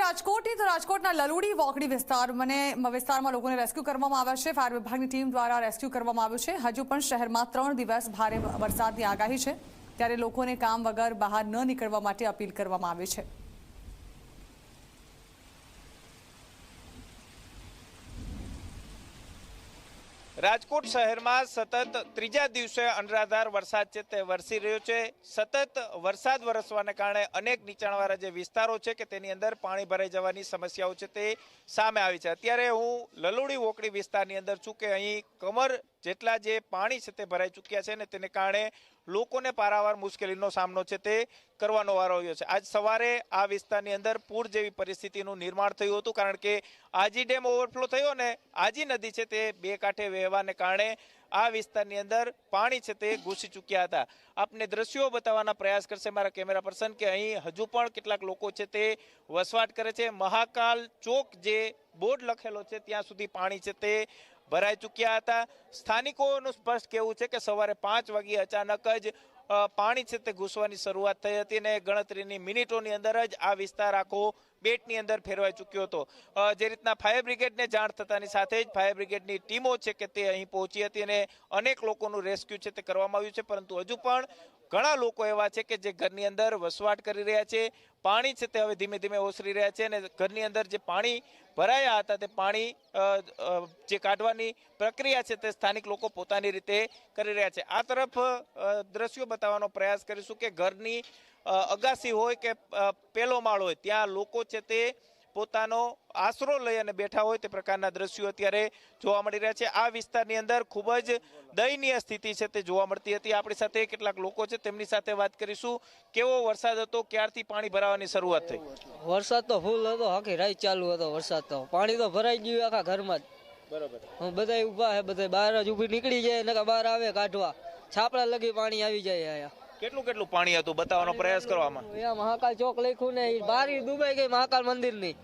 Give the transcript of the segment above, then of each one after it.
રાજકોટની તો રાજકોટના લલુડી વોકડી વિસ્તારમાં લોકોને રેસ્ક્યુ કરવામાં આવ્યા છે। ફાયર વિભાગની ટીમ દ્વારા રેસ્ક્યુ કરવામાં આવ્યું છે। હજુ પણ શહેરમાં 3 દિવસ ભારે વરસાદની આગાહી છે, ત્યારે લોકોને કામ વગર બહાર ન નીકળવા માટે અપીલ કરવામાં આવી છે। રાજકોટ શહેરમાં સતત ત્રીજા દિવસે અનરાધાર વરસાદ છે તે વરસી રહ્યો છે। સતત વરસાદ વરસવાને કારણે અનેક નીચાણવાળા જે વિસ્તારો છે કે તેની અંદર પાણી ભરાઈ જવાની સમસ્યાઓ છે તે સામે આવી છે। અત્યારે હું લલુડી વોકડી વિસ્તારની અંદર છું કે અહીં કમર જેટલા જે પાણી છે તે ભરાઈ ચૂક્યા છે ને તેને કારણે લોકોને પારાવાર મુશ્કેલીનો સામનો છે તે કરવાનો વારો આવ્યો છે। આજ સવારે આ વિસ્તારની અંદર પૂર જેવી પરિસ્થિતિનું નિર્માણ થયું હતું, કારણ કે આજી ડેમ ઓવરફ્લો થયો ને આજી નદી છે તે બે કાંઠે વહેવાને કારણે આ વિસ્તારની અંદર પાણી છે તે ઘૂસી ચૂક્યા હતા। આપને દ્રશ્યો બતાવવાના પ્રયાસ કરશે મારા કેમેરા પર્સન કે અહીં હજુ પણ કેટલાક લોકો છે તે વસવાટ કરે છે। મહાકાલ ચોક જે બોર્ડ લખેલો છે ત્યાં સુધી પાણી છે તે ભરાઈ ચૂક્યા હતા। સ્થાનિકોનું સ્પષ્ટ કહેવું છે કે સવારે 5 વાગ્યે અચાનક જ પાણી છે તે ઘૂસવાની શરૂઆત થઈ હતી ને ગણતરીની મિનિટોની અંદર જ આ વિસ્તાર આખો બેટની અંદર ફેરવાઈ ચૂક્યો હતો। જે રીતના ફાયર બ્રિગેડને જાણ થતાની સાથે જ ફાયર બ્રિગેડની ટીમો છે કે તે અહીં પહોંચી હતી અને અનેક લોકોનું રેસ્ક્યુ છે તે કરવામાં આવ્યું છે, પરંતુ હજુ પણ ઘણા લોકો એવા છે કે જે ઘરની અંદર વસવાટ કરી રહ્યા છે। પાણી છે તે હવે ધીમે ધીમે ઓસરી રહ્યા છે અને ઘરની અંદર જે પાણી ભરાયા હતા તે પાણી જે કાઢવાની પ્રક્રિયા છે તે સ્થાનિક લોકો પોતાની રીતે કરી રહ્યા છે। આ તરફ દ્રશ્યો બતાવવાનો પ્રયાસ કરીશું કે ઘરની અગાસી હોય કે પેલો માળ હોય ત્યાં લોકો છે તે પોતાનો આશરો લઈ અને બેઠા હોય તે પ્રકારના દ્રશ્યો અત્યારે જોવા મળી રહ્યા છે। આ વિસ્તારની અંદર ખૂબ જ દયનીય સ્થિતિ છે તે જોવા મળતી હતી। આપણી સાથે કેટલાક લોકો છે તેમની સાથે વાત કરીશું। કેવો વરસાદ હતો, ક્યારથી પાણી ભરાવાની શરૂઆત થઈ? વરસાદ તો ફૂલ હતો, આખી રાત ચાલુ હતો વરસાદ, તો પાણી તો ભરાઈ ગયું આખા ઘરમાં જ। બરોબર, બધા ઉભા છે, બધા બહાર જ ઉભી નીકળી જાય ને બહાર આવે કાઢવા, છાપડા લગી પાણી આવી જાય અહીંયા। કેટલું પાણી હતું બતાવવાનો પ્રયાસ કરવામાં? અહીંયા મહાકાલ ચોક લખ્યું ને બારી ડૂબાઈ ગઈ મહાકાલ મંદિરની,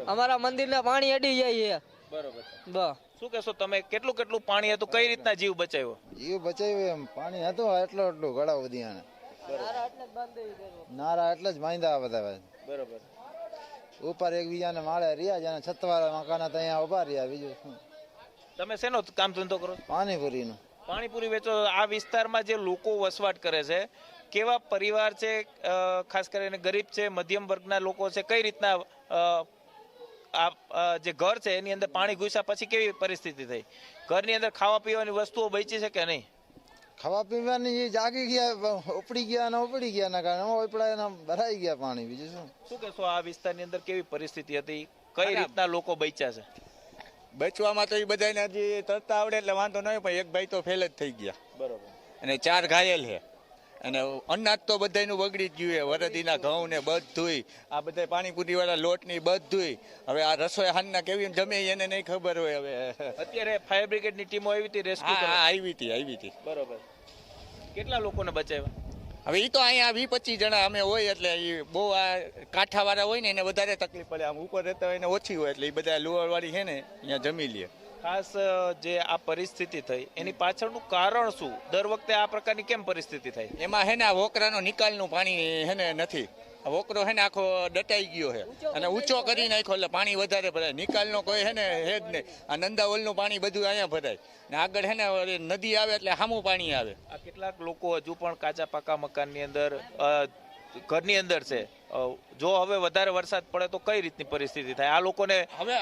અમારા મંદિરના પાણી અડી જાય છે। બરોબર, શું કહેશો તમે? કેટલું પાણી હતું, કઈ રીતના જીવ બચાવ્યો? જીવ બચાવ્યો એમ પાણી હતું એટલું ગળા સુધી નારા એટલે જ માંદા બધા। બરોબર, ઉપર એકબીજાને માળે રહ્યા છે, છતવાળા મકાના ત્યાં ઉભા રહ્યા। બીજું શું? તમે શેનો કામ ધંધો કરો? પાણીપુરીનું। પાણીપુરી વેચો। આ વિસ્તારમાં જે લોકો વસવાટ કરે છે કેવા પરિવાર છે? ખાસ કરીને ગરીબ છે, મધ્યમ વર્ગના લોકો છે? કઈ રીતના આ જે ઘર છે એની અંદર પાણી ઘૂસ્યા પછી કેવી પરિસ્થિતિ થઈ? ઘરની અંદર ખાવા પીવાની વસ્તુઓ બચી છે કે નહીં? ખાવા પીવાની જાગી ગયા, ઉપડી ગયા ના કારણે ઉપડા ભરાઈ ગયા પાણી। બીજું શું? શું કહેશો આ વિસ્તારની અંદર કેવી પરિસ્થિતિ હતી? કઈ રીતના લોકો બચ્યા છે? બચવામાં તો એ બધાને હજી તરતા આવડે એટલે વાંધો નહીં, પણ એક ભાઈ તો ફેલ જ થઈ ગયા। બરોબર, અને 4 ઘાયલ છે અને અનાજ તો બધાનું બગડી જ ગયું। વરદીના ઘઉં ને બધુંય, આ બધા પાણીપુરી વાળા લોટ ની બધુંય। હવે આ રસોઈ હાલના કેવી જમે એને નહીં ખબર હોય। હવે અત્યારે ફાયર બ્રિગેડ ની ટીમો આવી હતી રેસ્ક્યુ કરવા? આવી હતી। બરોબર, કેટલા લોકોને બચાવ્યા? હવે એ તો અહીંયા 20-25 જણા અમે હોય એટલે એ બહુ આ કાંઠાવાળા હોય ને એને વધારે તકલીફ પડે, આમ ઉપર રહેતા હોય એને ઓછી હોય એટલે એ બધા લુવાળવાળી છે ને અહીંયા જમી લે। ખાસ જે આ પરિસ્થિતિ થઈ એની પાછળનું કારણ શું? દર વખતે આ પ્રકારની કેમ પરિસ્થિતિ થાય? એમાં હે ને આ વોકરાનો નિકાલનું પાણી હે ને નથી, વોકરો હે ને આખો દટાઈ ગયો છે અને ઊંચો કરી નાખ્યો એટલે પાણી વધારે ભરાય। નિકાલનો કોઈ હે ને હે જ નહીં। આ નંદાવલનું પાણી બધું અહીંયા ભરાય ને આગળ હે ને નદી આવે એટલે સામું પાણી આવે। આ કેટલાક લોકો હજુ પણ કાચા પાકા મકાનની અંદર ઘરની અંદર છે। જો હવે વધારે વરસાદ પડે તો કઈ રીતની પરિસ્થિતિ થાય? આ લોકોને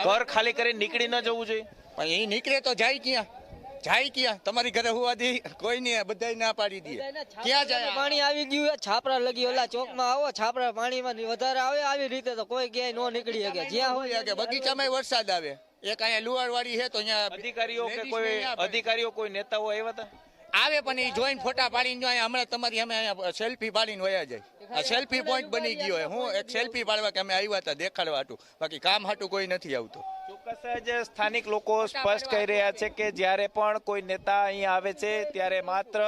ઘર ખાલી કરીને નીકળી ન જવું જોઈએ? પણ એ નીકળે તો જાય ક્યાં? તમારી ઘરે હોવા દે કોઈ નહીં, બધા ના પાડી દે। ક્યાં જાય? પાણી આવી ગયું, છાપરા લગી ઓલા ચોકમાં આવો, છાપરા પાણીમાં વધારે આવે, આવી રીતે તો કોઈ ક્યાંય નો નીકળી શકે। જ્યાં હોય કે બગીચામાં વરસાદ આવે, એક અહીંયા લુવાડવાળી છે તો અહીંયા અધિકારીઓ કોઈ નેતાઓ આવ્યા હતા? આવે પણ એ જોઈને ફોટા પાડીને હમણાં તમારી અમે અહીંયા સેલ્ફી પાડીને વયા જાય। આ સેલ્ફી પોઈન્ટ બની ગયો હોય। હું એક સેલ્ફી પાડવા કે અમે આવ્યા હતા દેખાડવા હાટું, બાકી કામ હાટું કોઈ નથી આવતું। ચોક્કસ જ સ્થાનિક લોકો સ્પષ્ટ કહી રહ્યા છે કે જ્યારે પણ કોઈ નેતા અહીં આવે છે ત્યારે માત્ર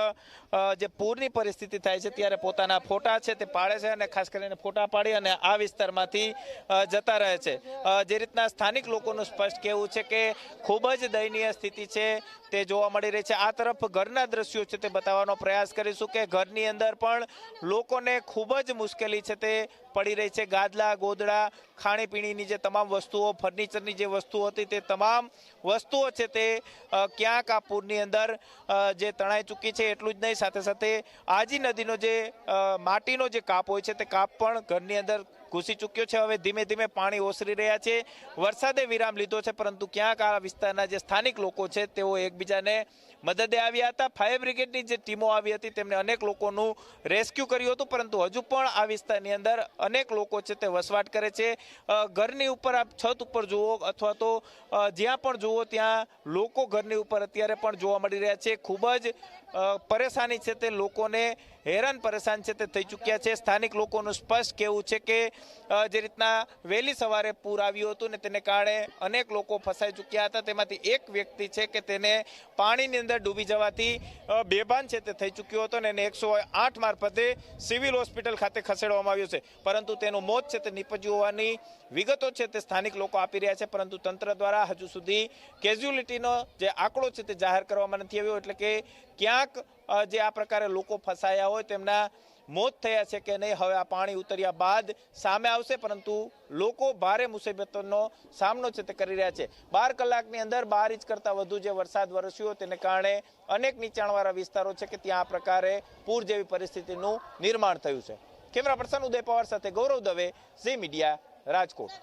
જે પૂરની પરિસ્થિતિ થાય છે ત્યારે પોતાના ફોટા છે તે પાડે છે અને ખાસ કરીને ફોટા પાડી અને આ વિસ્તારમાંથી જતા રહે છે। જે રીતના સ્થાનિક લોકોનું સ્પષ્ટ કહેવું છે કે ખૂબ જ દયનીય સ્થિતિ છે તે જોવા મળી રહી છે. આ તરફ ઘરના દ્રશ્યો છે તે બતાવવાનો પ્રયાસ કરીશું કે ઘરની અંદર પણ લોકોને ખૂબ જ મુશ્કેલી છે તે પડી રહી છે. ગાદલા ગોદડા ખાણીપીણીની જે તમામ વસ્તુઓ ફર્નિચરની જે વસ્તુઓ હતી તે તમામ વસ્તુઓ છે તે ક્યાંક આ પૂરની અંદર જે તણાઈ ચૂકી છે. એટલું જ નહીં, સાથે સાથે આજી નદીનો જે માટીનો જે કાપ હોય છે તે કાપ પણ ઘરની અંદર ઘૂસી ચૂક્યો છે. હવે ધીમે ધીમે પાણી ઓસરી રહ્યા છે. વરસાદે વિરામ લીધો છે, પરંતુ ક્યાંક આ વિસ્તારના જે સ્થાનિક લોકો છે તેઓ એકબીજાને મદદે આવ્યા હતા. ફાયર બ્રિગેડની જે ટીમો આવી હતી તેમણે અનેક લોકોનું રેસ્ક્યુ કર્યું હતું, પરંતુ હજુ પણ આ વિસ્તારની અંદર અનેક લોકો છે તે વસવાટ કરે છે. ઘરની ઉપર આપ છત ઉપર જુઓ અથવા તો જ્યાં પણ જુઓ ત્યાં લોકો ઘરની ઉપર અત્યારે પણ જોવા મળી રહ્યા છે. ખૂબ જ પરેશાની છે તે લોકોને હેરાન પરેશાન છે તે થઈ ચૂક્યા છે. સ્થાનિક લોકોનું સ્પષ્ટ કહેવું છે કે જે રીતના વહેલી સવારે પૂર આવ્યું હતું ને તેને કારણે અનેક લોકો ફસાઈ ચૂક્યા હતા. તેમાંથી એક વ્યક્તિ છે કે તેને પાણીની અંદર ડૂબી જવાથી બેભાન છે તે થઈ ચૂક્યો હતો અને એને 108 મારફતે સિવિલ હોસ્પિટલ ખાતે ખસેડવામાં આવ્યો છે, પરંતુ તેનું મોત છે તે નીપજ્યું હોવાની વિગતો છે તે સ્થાનિક લોકો આપી રહ્યા છે. પરંતુ તંત્ર દ્વારા હજુ સુધી કેઝ્યુલિટીનો જે આંકડો છે તે જાહેર કરવામાં નથી આવ્યો, એટલે કે ક્યાંક જે આ પ્રકારે લોકો ફસાયા હોય તેમના મોત થયા છે કે નહીં હવે આ પાણી ઉતર્યા બાદ સામે આવશે, પરંતુ લોકો ભારે મુસીબતોનો સામનો છે તે કરી રહ્યા છે. 12 કલાકની અંદર 12 ઇંચ કરતાં વધુ જે વરસાદ વરસ્યો તેને કારણે અનેક નીચાણવાળા વિસ્તારો છે કે ત્યાં આ પ્રકારે પૂર જેવી પરિસ્થિતિનું નિર્માણ થયું છે. કેમેરા પર્સન ઉદય પવાર સાથે ગૌરવ દવે, ઝી મીડિયા, રાજકોટ.